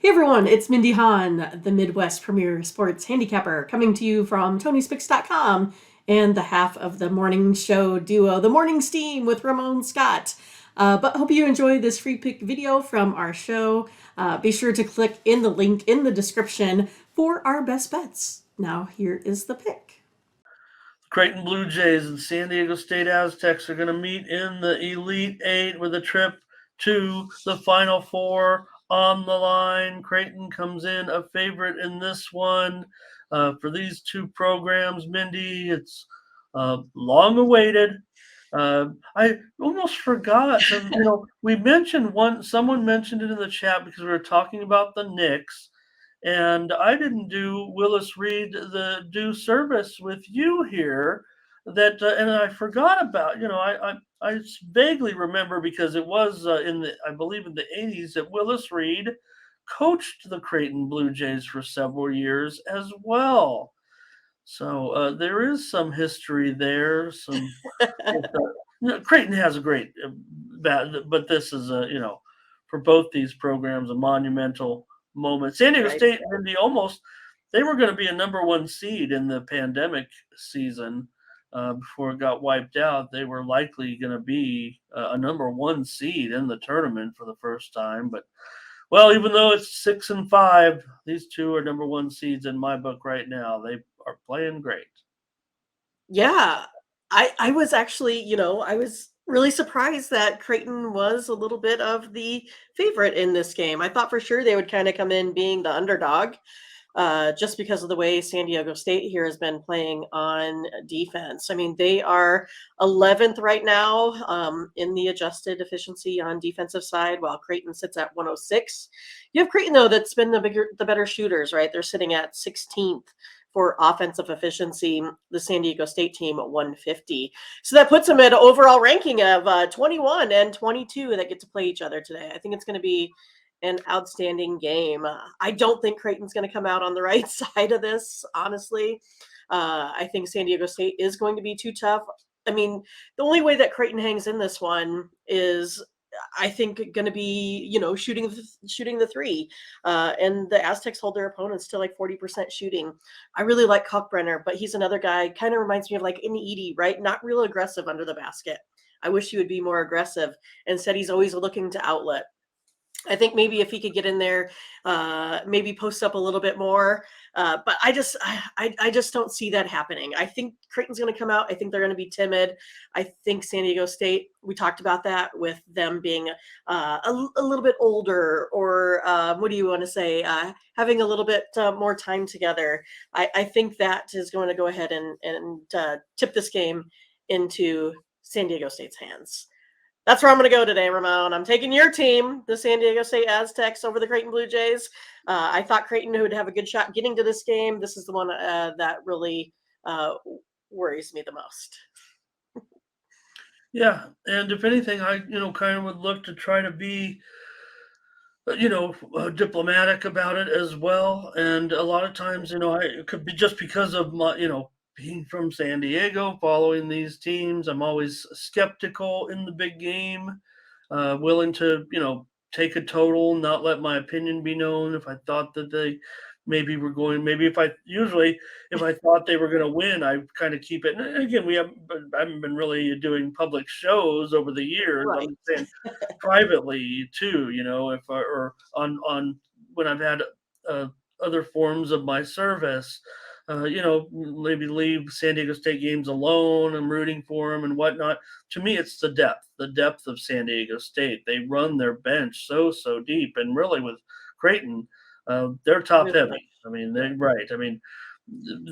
Hey everyone, it's Mindy Hahne, the Midwest premier sports handicapper, coming to you from TonySpix.com and the half of the morning show duo, The Morning Steam with Ramon Scott. But hope you enjoy this free pick video from our show. Be sure to click in the link in the description for our best bets. Now here is the pick. Creighton Blue Jays and San Diego State Aztecs are going to meet in the Elite Eight with a trip to the Final Four on the line. Creighton comes in a favorite in this one. For these two programs, Mindy, it's long awaited. I almost forgot to, we mentioned someone mentioned it in the chat because we were talking about the Knicks. And I didn't do Willis Reed the due service with you here. And I forgot about. I vaguely remember because it was I believe in the 80s that Willis Reed coached the Creighton Blue Jays for several years as well. So there is some history there. Creighton has a great but this is for both these programs a monumental moment. San Diego Right. State and they were going to be a number one seed in the pandemic season before it got wiped out. They were likely going to be a number one seed in the tournament for the first time. But even though it's 6-5, these two are number one seeds in my book right now. They are playing great. Yeah, I was actually, I was really surprised that Creighton was a little bit of the favorite in this game. I thought for sure they would kind of come in being the underdog, just because of the way San Diego State here has been playing on defense. I mean, they are 11th right now in the adjusted efficiency on defensive side, while Creighton sits at 106. You have Creighton though that's been the better shooters, right? They're sitting at 16th for offensive efficiency, the San Diego State team at 150. So that puts them at an overall ranking of 21 and 22 that get to play each other today. I think it's going to be an outstanding game. I don't think Creighton's going to come out on the right side of this, honestly. I think San Diego State is going to be too tough. I mean, the only way that Creighton hangs in this one is, I think, going to be, shooting the three. And the Aztecs hold their opponents to like 40% shooting. I really like Kalkbrenner, but he's another guy, kind of reminds me of like an Edie, right? Not real aggressive under the basket. I wish he would be more aggressive. Instead, he's always looking to outlet. I think maybe if he could get in there, maybe post up a little bit more. But I just don't see that happening. I think Creighton's going to come out. I think they're going to be timid. I think San Diego State, we talked about that with them being a little bit older, or what do you want to say? Having a little bit more time together. I think that is going to go ahead and tip this game into San Diego State's hands. That's where I'm going to go today, Ramon. I'm taking your team, the San Diego State Aztecs, over the Creighton Blue Jays. I thought Creighton would have a good shot getting to this game. This is the one that really worries me the most. Yeah, and if anything, I kind of would look to try to be diplomatic about it as well. And a lot of times, it could be just because of my, being from San Diego, following these teams. I'm always skeptical in the big game, willing to, take a total, not let my opinion be known. If I thought that they maybe if I thought they were going to win, I kind of keep it. And again, I haven't been really doing public shows over the years. Right. I'm saying privately too, if or on when I've had other forms of my service, maybe leave San Diego State games alone. I'm rooting for them and whatnot. To me, it's the depth of San Diego State. They run their bench so deep, and really with Creighton, they're top Really heavy. nice. I mean,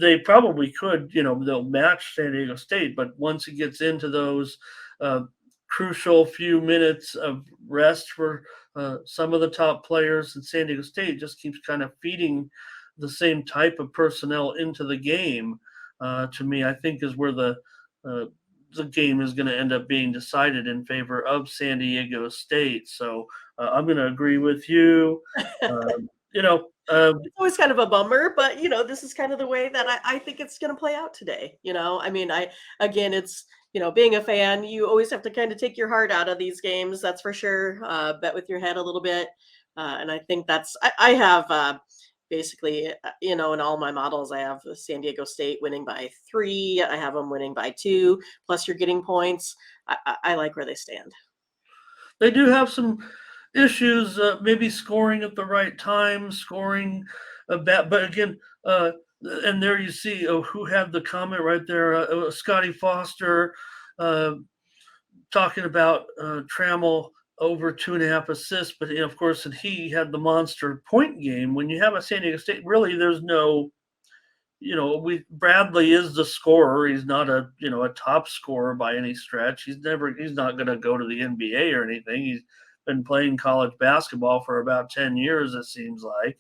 they probably could, they'll match San Diego State, but once it gets into those crucial few minutes of rest for some of the top players, and San Diego State just keeps kind of feeding the same type of personnel into the game. To me, I think is where the game is going to end up being decided in favor of San Diego State. So I'm going to agree with you. It's always kind of a bummer, but this is kind of the way that I think it's going to play out today. I mean, again, it's, being a fan, you always have to kind of take your heart out of these games. That's for sure. Bet with your head a little bit. And I think I have basically, in all my models, I have San Diego State winning by 3. I have them winning by 2. Plus, you're getting points. I like where they stand. They do have some issues, maybe scoring at the right time, scoring a bat. But again, and there you see who had the comment right there, Scotty Foster, uh, talking about Trammell over 2.5 assists. But of course, and he had the monster point game. When you have a San Diego State, really, there's no, we Bradley is the scorer. He's not a top scorer by any stretch. He's not going to go to the NBA or anything. He's been playing college basketball for about 10 years, it seems like.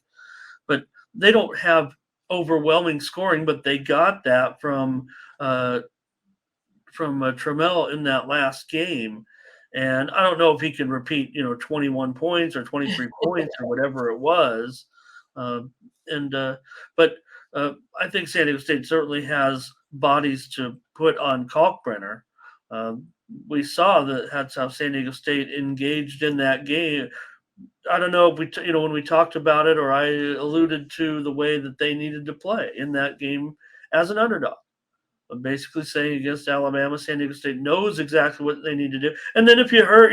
But they don't have overwhelming scoring, but they got that uh, from Trammell in that last game. And I don't know if he can repeat, 21 points or 23 points or whatever it was. Um, and but I think San Diego State certainly has bodies to put on Kalkbrenner. Um, we saw that's how San Diego State engaged in that game. I don't know if when we talked about it, or I alluded to the way that they needed to play in that game as an underdog. I'm basically saying against Alabama, San Diego State knows exactly what they need to do. And then if you heard,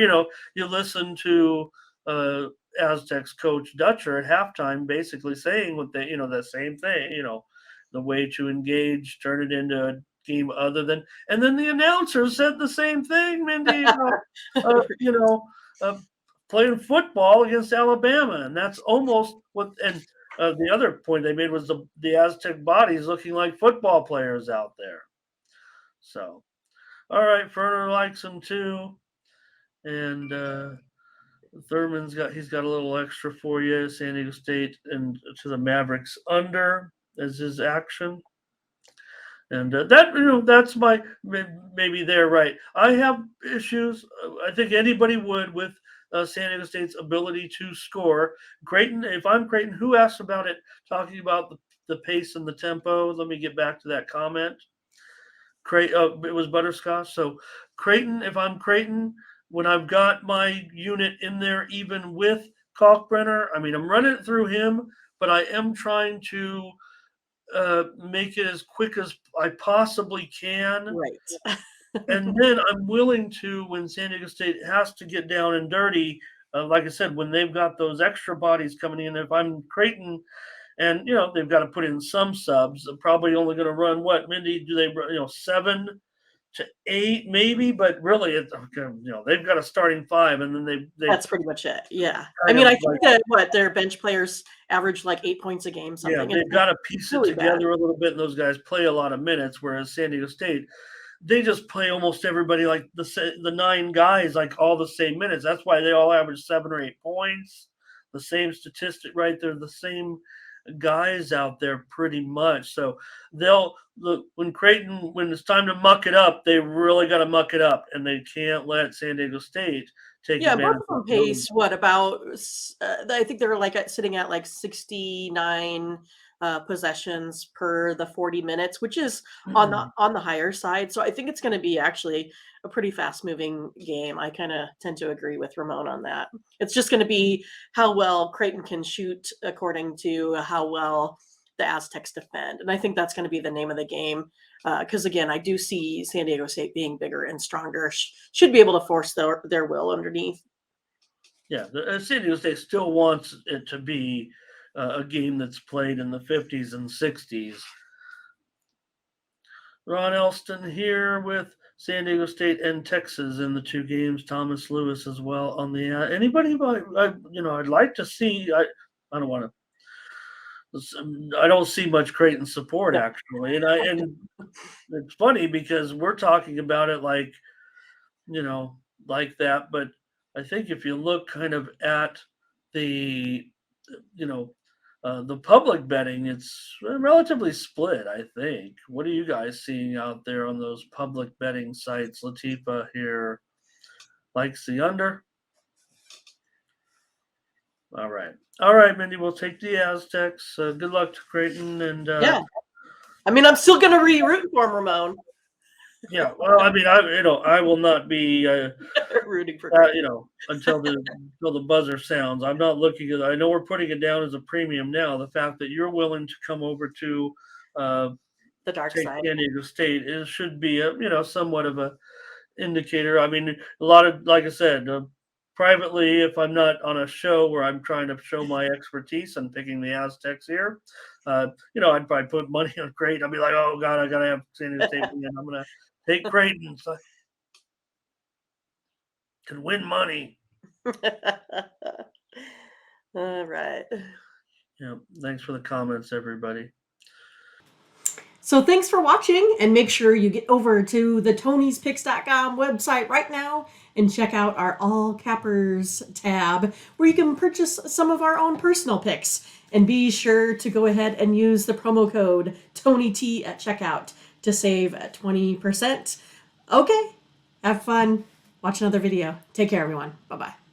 you listen to uh, Aztecs coach Dutcher at halftime, basically saying what the same thing, the way to engage, turn it into a game other than, and then the announcer said the same thing, Mindy, about, you know, uh, playing football against Alabama. And that's almost what, and the other point they made was the Aztec bodies looking like football players out there. So, all right, Ferner likes him too, and he's got a little extra for you. San Diego State and to the Mavericks under as his action, and that's my maybe they're right. I have issues. I think anybody would with San Diego State's ability to score. Creighton, if I'm Creighton, who asked about it? Talking about the pace and the tempo. Let me get back to that comment. It was butterscotch. So Creighton, if I'm Creighton, when I've got my unit in there, even with Kalkbrenner, I mean, I'm running it through him, but I am trying to make it as quick as I possibly can. Right. And then I'm willing to, when San Diego State has to get down and dirty, like I said, when they've got those extra bodies coming in, if I'm Creighton, and they've got to put in some subs. They're probably only going to run what, Mindy? Do they 7 to 8 maybe? But really, they've got a starting five, and then they That's pretty much it. Yeah. I kind mean, of I think like, that their bench players average like 8 points a game, yeah, something. they've It's got to piece it really bad. together a little bit, and those guys play a lot of minutes. Whereas San Diego State, they just play almost everybody like the 9 guys like all the same minutes. That's why they all average 7 or 8 points. The same statistic, right? They're the same guys out there pretty much. So when Creighton, when it's time to muck it up, they really got to muck it up, and they can't let San Diego State take Yeah, both advantage of of them those. pace what about I think they're like sitting at like 69 possessions per the 40 minutes, which is on the higher side. So I think it's going to be actually a pretty fast moving game. I kind of tend to agree with Ramon on that. It's just going to be how well Creighton can shoot according to how well the Aztecs defend. And I think that's going to be the name of the game. Because again, I do see San Diego State being bigger and stronger, should be able to force their will underneath. Yeah, San Diego State still wants it to be a game that's played in the 50s and 60s. Ron Elston here with San Diego State and Texas in the 2 games. Thomas Lewis as well on the anybody. I'd like to see. I don't want to. I don't see much Creighton support No, actually, and it's funny because we're talking about it you know like that, but I think if you look kind of at the you know the public betting, it's relatively split. I think. What are you guys seeing out there on those public betting sites? Latifa here likes the under. All right, Mindy. We'll take the Aztecs. Good luck to Creighton, and yeah. I mean, I'm still going to re-root for him, Ramon. Yeah, well, I mean, I will not be, Rooting for Creighton. until the buzzer sounds. I'm not looking at. I know we're putting it down as a premium now. The fact that you're willing to come over to uh, The dark take side. San Diego State is should be a somewhat of a indicator. I mean, a lot of like I said, privately, if I'm not on a show where I'm trying to show my expertise and picking the Aztecs here, I'd probably put money on Creighton. I'd be like, oh God, I gotta have San Diego State win. I'm gonna take Creighton so I can win money. All right. Yeah. Thanks for the comments, everybody. So thanks for watching, and make sure you get over to the Tony'sPicks.com website right now and check out our All Cappers tab where you can purchase some of our own personal picks. And be sure to go ahead and use the promo code TonyT at checkout to save 20%. Okay, have fun. Watch another video. Take care, everyone. Bye-bye.